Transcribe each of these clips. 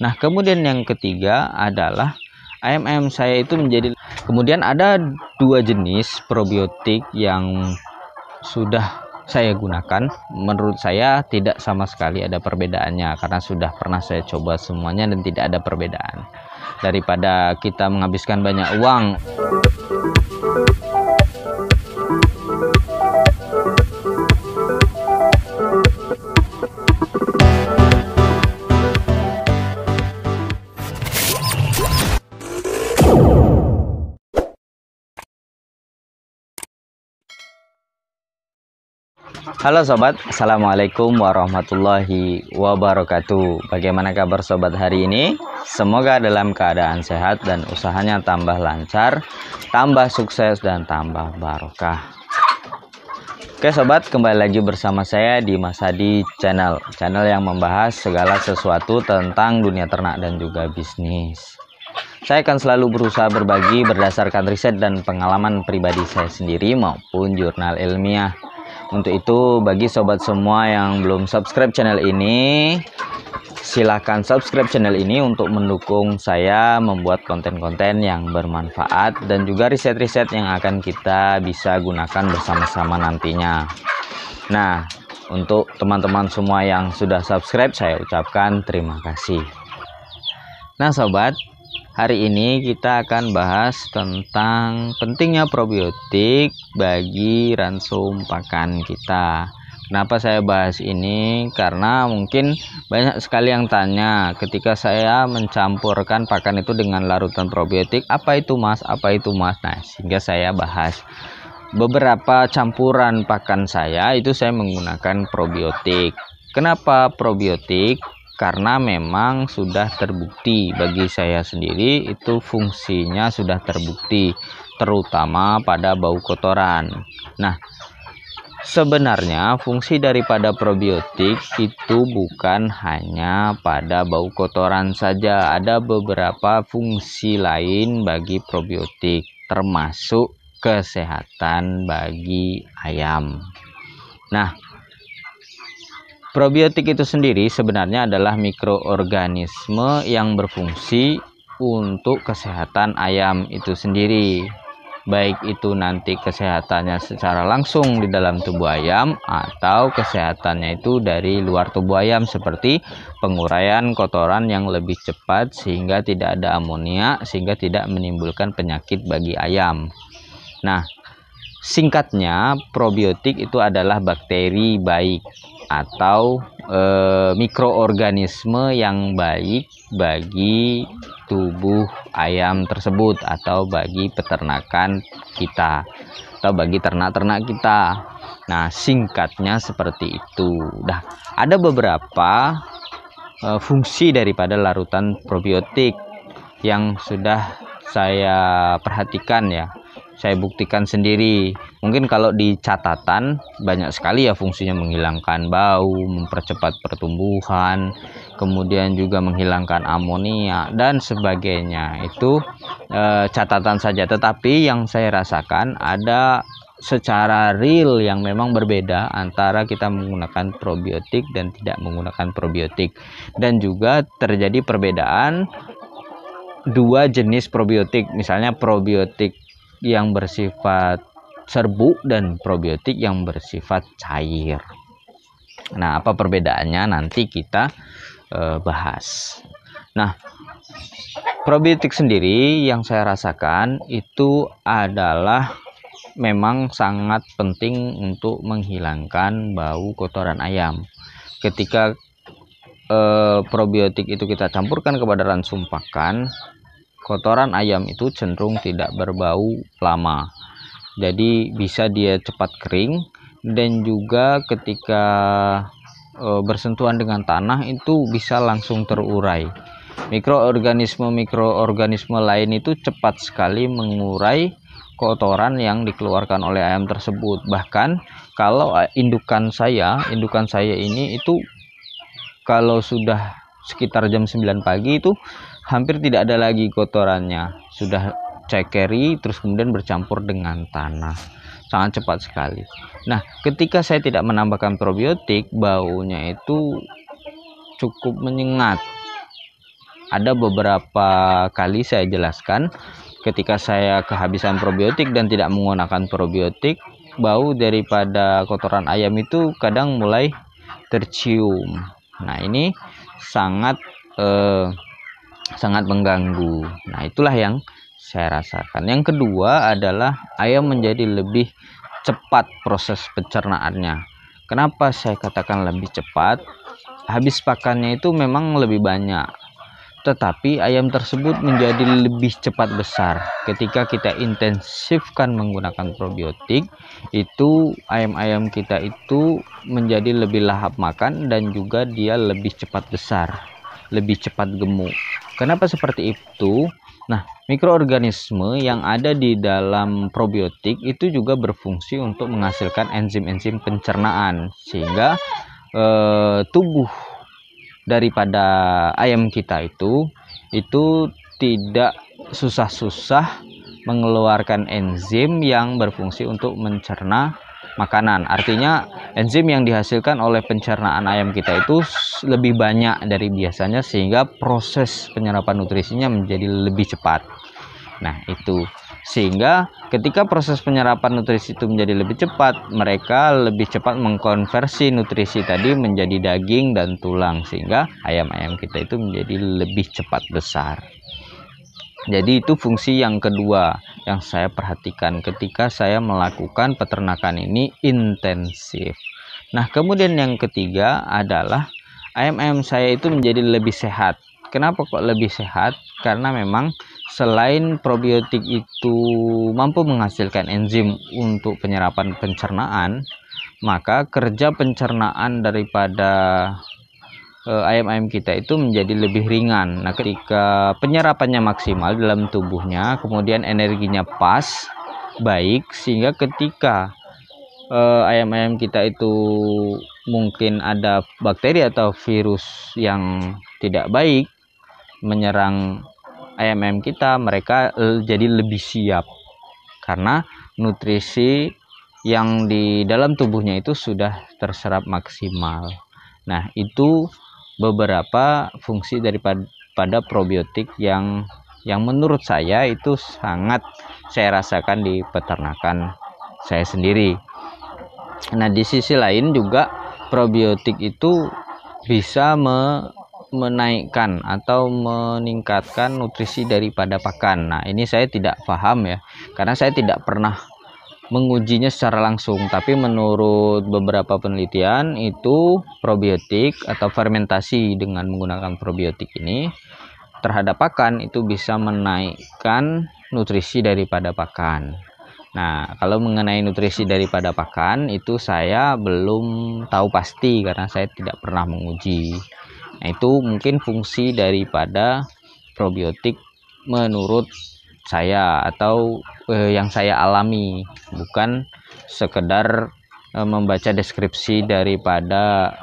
Nah, kemudian yang ketiga adalah ayam saya itu menjadi. Kemudian ada 2 jenis probiotik yang sudah saya gunakan. Menurut saya tidak sama sekali ada perbedaannya, karena sudah pernah saya coba semuanya dan tidak ada perbedaan. Daripada kita menghabiskan banyak uang, halo sobat, assalamualaikum warahmatullahi wabarakatuh. Bagaimana kabar sobat hari ini? Semoga dalam keadaan sehat dan usahanya tambah lancar, tambah sukses dan tambah barokah. Oke sobat, kembali lagi bersama saya di Mas Hadi Channel yang membahas segala sesuatu tentang dunia ternak dan juga bisnis. Saya akan selalu berusaha berbagi berdasarkan riset dan pengalaman pribadi saya sendiri maupun jurnal ilmiah. Untuk itu, bagi sobat semua yang belum subscribe channel ini, silahkan subscribe channel ini untuk mendukung saya membuat konten-konten yang bermanfaat dan juga riset-riset yang akan kita bisa gunakan bersama-sama nantinya. Nah, untuk teman-teman semua yang sudah subscribe, saya ucapkan terima kasih. Nah sobat, hari ini kita akan bahas tentang pentingnya probiotik bagi ransum pakan kita. Kenapa saya bahas ini? Karena mungkin banyak sekali yang tanya ketika saya mencampurkan pakan itu dengan larutan probiotik, apa itu mas? Apa itu mas? Nah, sehingga saya bahas beberapa campuran pakan saya itu saya menggunakan probiotik. Kenapa probiotik? Karena memang sudah terbukti bagi saya sendiri itu fungsinya sudah terbukti, terutama pada bau kotoran. Nah, sebenarnya fungsi daripada probiotik itu bukan hanya pada bau kotoran saja, ada beberapa fungsi lain bagi probiotik, termasuk kesehatan bagi ayam. Nah, probiotik itu sendiri sebenarnya adalah mikroorganisme yang berfungsi untuk kesehatan ayam itu sendiri. Baik itu nanti kesehatannya secara langsung di dalam tubuh ayam atau kesehatannya itu dari luar tubuh ayam, seperti penguraian kotoran yang lebih cepat sehingga tidak ada amonia, sehingga tidak menimbulkan penyakit bagi ayam. Nah, singkatnya probiotik itu adalah bakteri baik atau mikroorganisme yang baik bagi tubuh ayam tersebut atau bagi peternakan kita atau bagi ternak-ternak kita. Nah, singkatnya seperti itu. Nah, ada beberapa fungsi daripada larutan probiotik yang sudah saya perhatikan ya. Saya buktikan sendiri. Mungkin kalau di catatan banyak sekali ya fungsinya, menghilangkan bau, mempercepat pertumbuhan, kemudian juga menghilangkan amonia dan sebagainya. Itu catatan saja, tetapi yang saya rasakan ada secara real yang memang berbeda antara kita menggunakan probiotik dan tidak menggunakan probiotik. Dan juga terjadi perbedaan 2 jenis probiotik, misalnya probiotik yang bersifat serbuk dan probiotik yang bersifat cair. Nah, apa perbedaannya nanti kita bahas. Nah, probiotik sendiri yang saya rasakan itu adalah memang sangat penting untuk menghilangkan bau kotoran ayam. Ketika probiotik itu kita campurkan kepada ransum pakan, kotoran ayam itu cenderung tidak berbau lama, jadi bisa dia cepat kering, dan juga ketika bersentuhan dengan tanah itu bisa langsung terurai. Mikroorganisme lain itu cepat sekali mengurai kotoran yang dikeluarkan oleh ayam tersebut. Bahkan kalau indukan saya ini itu kalau sudah sekitar jam 9 pagi itu hampir tidak ada lagi kotorannya, sudah cekeri terus kemudian bercampur dengan tanah, sangat cepat sekali. Nah, ketika saya tidak menambahkan probiotik, baunya itu cukup menyengat. ada beberapa kali saya jelaskan, ketika saya kehabisan probiotik dan tidak menggunakan probiotik, bau daripada kotoran ayam itu kadang mulai tercium. Nah, ini sangat mengganggu. Nah, itulah yang saya rasakan. Yang kedua adalah ayam menjadi lebih cepat proses pencernaannya. Kenapa saya katakan lebih cepat? Habis pakannya itu memang lebih banyak, tetapi ayam tersebut menjadi lebih cepat besar. Ketika kita intensifkan menggunakan probiotik, itu ayam-ayam kita itu menjadi lebih lahap makan dan juga dia lebih cepat besar, lebih cepat gemuk. Kenapa seperti itu? Nah, mikroorganisme yang ada di dalam probiotik itu juga berfungsi untuk menghasilkan enzim-enzim pencernaan, sehingga tubuh daripada ayam kita itu tidak susah-susah mengeluarkan enzim yang berfungsi untuk mencerna makanan. Artinya enzim yang dihasilkan oleh pencernaan ayam kita itu lebih banyak dari biasanya, sehingga proses penyerapan nutrisinya menjadi lebih cepat. Nah, itu sehingga ketika proses penyerapan nutrisi itu menjadi lebih cepat, mereka lebih cepat mengkonversi nutrisi tadi menjadi daging dan tulang, sehingga ayam-ayam kita itu menjadi lebih cepat besar. Jadi itu fungsi yang kedua yang saya perhatikan ketika saya melakukan peternakan ini intensif. Nah, kemudian yang ketiga adalah ayam-ayam saya itu menjadi lebih sehat. Kenapa kok lebih sehat? Karena memang selain probiotik itu mampu menghasilkan enzim untuk penyerapan pencernaan, maka kerja pencernaan daripada ayam-ayam kita itu menjadi lebih ringan. Nah, ketika penyerapannya maksimal dalam tubuhnya, kemudian energinya pas, baik, sehingga ketika ayam-ayam kita itu mungkin ada bakteri atau virus yang tidak baik menyerang ayam-ayam kita, mereka jadi lebih siap karena nutrisi yang di dalam tubuhnya itu sudah terserap maksimal. Nah, itu beberapa fungsi daripada probiotik yang menurut saya itu sangat saya rasakan di peternakan saya sendiri. Nah, di sisi lain juga probiotik itu bisa menaikkan atau meningkatkan nutrisi daripada pakan. Nah, ini saya tidak paham ya, karena saya tidak pernah mengujinya secara langsung, tapi menurut beberapa penelitian itu probiotik atau fermentasi dengan menggunakan probiotik ini terhadap pakan itu bisa menaikkan nutrisi daripada pakan. Nah, kalau mengenai nutrisi daripada pakan itu saya belum tahu pasti karena saya tidak pernah menguji. Nah, itu mungkin fungsi daripada probiotik menurut saya atau yang saya alami, bukan sekedar membaca deskripsi daripada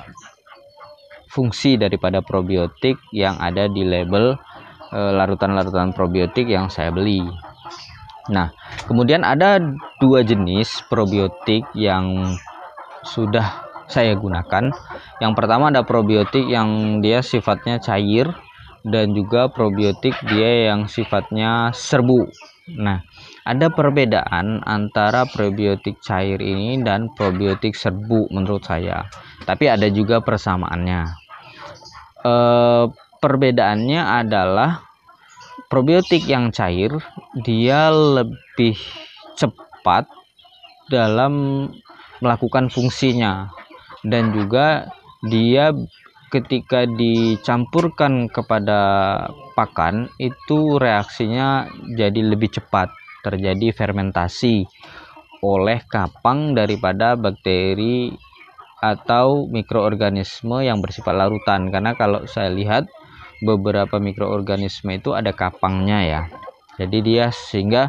fungsi daripada probiotik yang ada di label larutan-larutan probiotik yang saya beli. Nah, kemudian ada dua jenis probiotik yang sudah saya gunakan. Yang pertama ada probiotik yang dia sifatnya cair, dan juga probiotik dia yang sifatnya serbu. Nah, ada perbedaan antara probiotik cair ini dan probiotik serbu menurut saya, tapi ada juga persamaannya. Perbedaannya adalah probiotik yang cair dia lebih cepat dalam melakukan fungsinya, dan juga dia ketika dicampurkan kepada pakan itu reaksinya jadi lebih cepat, terjadi fermentasi oleh kapang daripada bakteri atau mikroorganisme yang bersifat larutan. Karena kalau saya lihat beberapa mikroorganisme itu ada kapangnya ya, jadi dia sehingga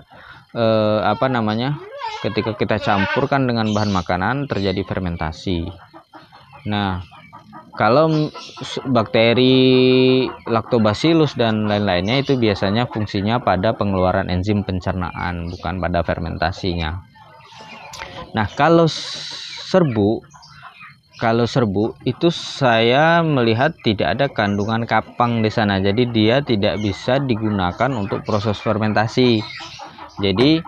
ketika kita campurkan dengan bahan makanan terjadi fermentasi. Nah, kalau bakteri Lactobacillus dan lain-lainnya itu biasanya fungsinya pada pengeluaran enzim pencernaan, bukan pada fermentasinya. Nah, kalau serbu kalau serbuk itu saya melihat tidak ada kandungan kapang di sana, jadi dia tidak bisa digunakan untuk proses fermentasi. Jadi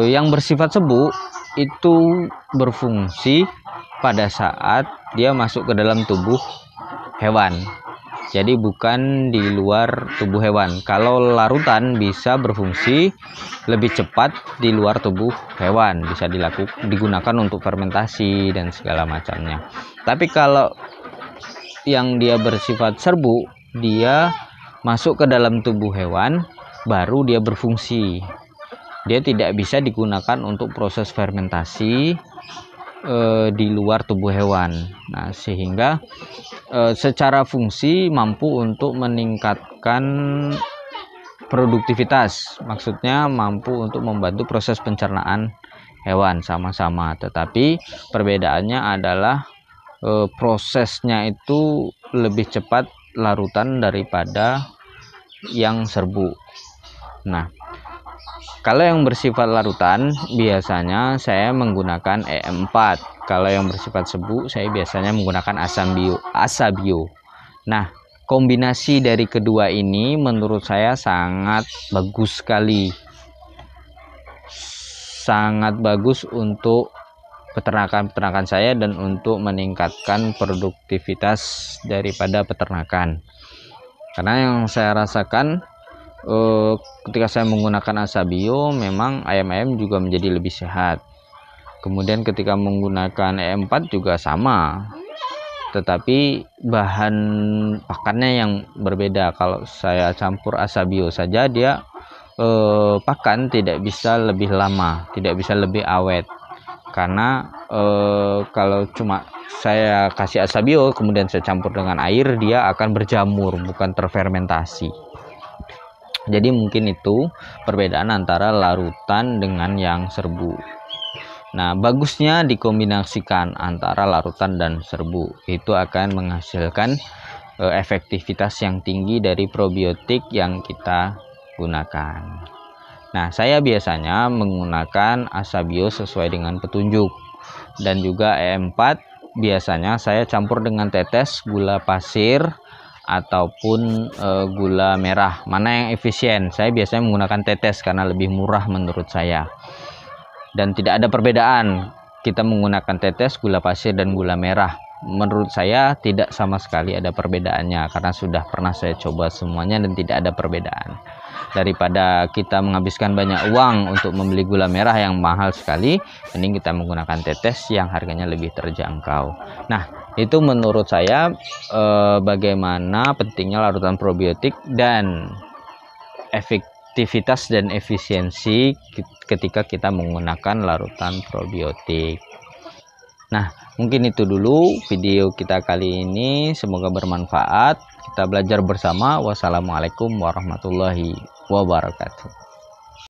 yang bersifat serbuk itu berfungsi pada saat dia masuk ke dalam tubuh hewan, jadi bukan di luar tubuh hewan. Kalau larutan bisa berfungsi lebih cepat di luar tubuh hewan, bisa digunakan untuk fermentasi dan segala macamnya. Tapi kalau yang dia bersifat serbuk, dia masuk ke dalam tubuh hewan baru dia berfungsi. Dia tidak bisa digunakan untuk proses fermentasi di luar tubuh hewan. Nah, sehingga secara fungsi mampu untuk meningkatkan produktivitas, maksudnya mampu untuk membantu proses pencernaan hewan sama-sama, tetapi perbedaannya adalah prosesnya itu lebih cepat larutan daripada yang serbuk. Nah, kalau yang bersifat larutan biasanya saya menggunakan EM4. Kalau yang bersifat serbuk saya biasanya menggunakan Asabio. Nah, kombinasi dari kedua ini menurut saya sangat bagus sekali. Sangat bagus untuk peternakan saya dan untuk meningkatkan produktivitas daripada peternakan. Karena yang saya rasakan ketika saya menggunakan Asabio, memang ayam-ayam juga menjadi lebih sehat. Kemudian ketika menggunakan EM4 juga sama, tetapi bahan pakannya yang berbeda. Kalau saya campur Asabio saja, dia pakan tidak bisa lebih lama, tidak bisa lebih awet. Karena kalau cuma saya kasih Asabio kemudian saya campur dengan air, dia akan berjamur, bukan terfermentasi. Jadi mungkin itu perbedaan antara larutan dengan yang serbuk. Nah, bagusnya dikombinasikan antara larutan dan serbuk. Itu akan menghasilkan efektivitas yang tinggi dari probiotik yang kita gunakan. Nah, saya biasanya menggunakan Asabio sesuai dengan petunjuk. Dan juga EM4 biasanya saya campur dengan tetes gula pasir ataupun gula merah. Mana yang efisien? Saya biasanya menggunakan tetes karena lebih murah menurut saya. Dan tidak ada perbedaan kita menggunakan tetes, gula pasir dan gula merah. Menurut saya tidak sama sekali ada perbedaannya, karena sudah pernah saya coba semuanya dan tidak ada perbedaan. Daripada kita menghabiskan banyak uang untuk membeli gula merah yang mahal sekali, mending kita menggunakan tetes yang harganya lebih terjangkau. Nah, itu menurut saya bagaimana pentingnya larutan probiotik dan efektivitas dan efisiensi ketika kita menggunakan larutan probiotik. Nah, mungkin itu dulu video kita kali ini, semoga bermanfaat. Kita belajar bersama. Wassalamualaikum warahmatullahi wabarakatuh.